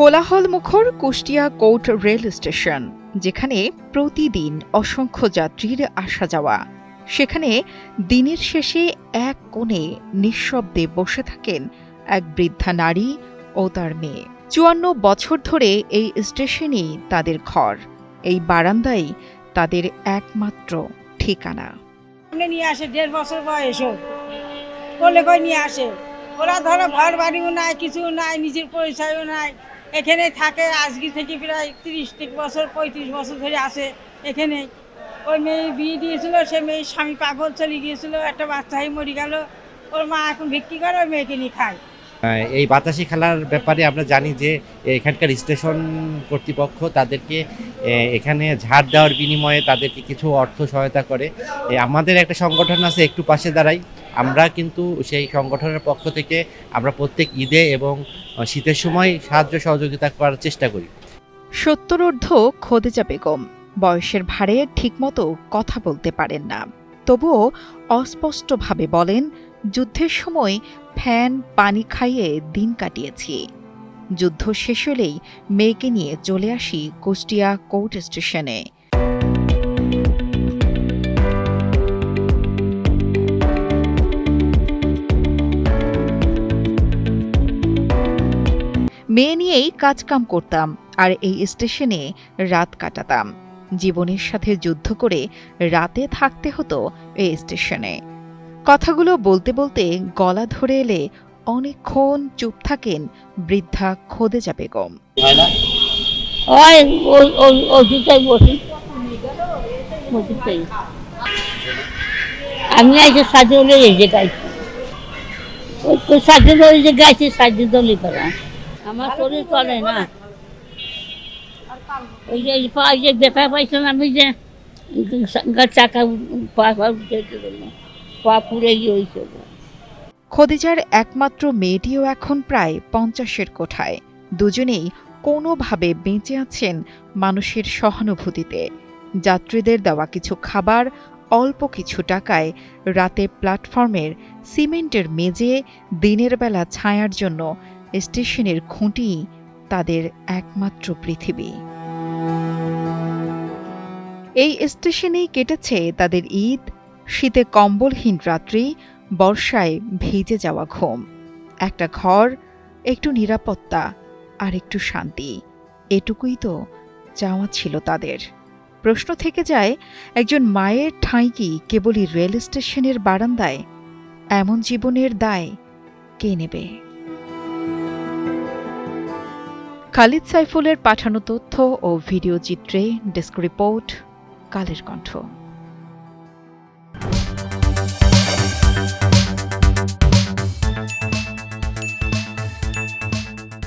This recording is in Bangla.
কোলাহলমুখর কুষ্টিয়া কোর্ট রেল স্টেশন, যেখানে প্রতিদিন অসংখ্য যাত্রীর আসা যাওয়া। সেখানে দিনের শেষে এক কোণে নিঃশব্দে বসে থাকেন এক বৃদ্ধা নারী ও তার মেয়ে। ৫৪ বছর ধরে এই স্টেশনেই তাদের ঘর, এই বারান্দাই তাদের একমাত্র ঠিকানা। নিয়ে আসে ১.৫ বছর বয়স কোলে করে নিয়ে আসে। ওরা ধরো ঘর বাড়িও নাই, কিছু নাই, নিজের পরিচয়ও নাই, এখানে থাকে। আজকে থেকে প্রায় ৩০ বছর ৩৫ বছর ধরে আসে এখানে। ওর মেয়ে বিয়ে দিয়েছিল, সে মেয়ের স্বামী পাগল চলে গিয়েছিল, একটা বাচ্চা হয়ে মরে গেল। ওর মা এখন ভিক্ষি করে, ওর মেয়েকে নিয়ে খায়। এই বাতাসি খেলার ব্যাপারে আমরা জানি যে এখানকার স্টেশন কর্তৃপক্ষ তাদেরকে এখানে ঝাড় দেওয়ার বিনিময়ে তাদেরকে কিছু অর্থ সহায়তা করে। আমাদের একটা সংগঠন আছে একটু পাশে দাঁড়াই, আমরা কিন্তু সেই সংগঠনের পক্ষ থেকে আমরা প্রত্যেক ঈদে এবং শীতের সময় সাহায্য সহযোগিতা করার চেষ্টা করি। ৭০ খোদেজা বেগম বয়সের ভারে ঠিকমতো কথা বলতে পারেন না, তবুও অস্পষ্টভাবে বলেন, যুদ্ধের সময় ফ্যান পানি খাইয়ে দিন কাটিয়েছি। যুদ্ধ শেষ হলেই মেয়েকে নিয়ে চলে আসি কুষ্টিয়া কোর্ট স্টেশনে। মেয়ে নিয়েই কাজকাম করতাম আর এই স্টেশনে রাত কাটাতাম। জীবনের সাথে যুদ্ধ করে রাতে থাকতে হতো এই স্টেশনে। কথাগুলো বলতে বলতে গলা ধরে এলে অনেকক্ষণ চুপ থাকেন বৃদ্ধা খোদেজা বেগম। আমি আইসে সাজলে যে গাইছি, সাজলে যে গাইছি সাজলি করা আমার শরীর চলে না। ওই যে ব্যথা পাইছিলাম আমি, যে চাকা পা পুড়ে গিয়েছিল। খোদিজার একমাত্র মেয়েটিও এখন প্রায় ৫০-এর কোঠায়। দুজনেই কোনোভাবে বেঁচে আছেন মানুষের সহানুভূতিতে। যাত্রীদের দেওয়া কিছু খাবার, অল্প কিছু টাকায় রাতে প্ল্যাটফর্মের সিমেন্টের মেঝে, দিনের বেলা ছায়ার জন্য স্টেশনের খুঁটি তাদের একমাত্র পৃথিবী। এই স্টেশনেই কেটেছে তাদের ঈদ, শীতে কম্বলহীন রাত্রি, বর্ষায় ভিজে যাওয়া ঘুম। একটা ঘর, একটু নিরাপত্তা আর একটু শান্তি, এটুকুই তো চাওয়া ছিল তাদের। প্রশ্ন থেকে যায়, একজন মায়ের ঠাঁই কি কেবলই রেল স্টেশনের বারান্দায়? এমন জীবনের দায় কে নেবে? খালিদ সাইফুলের পাঠানো তথ্য ও ভিডিও চিত্রে ডেস্ক রিপোর্ট, কালের কণ্ঠ।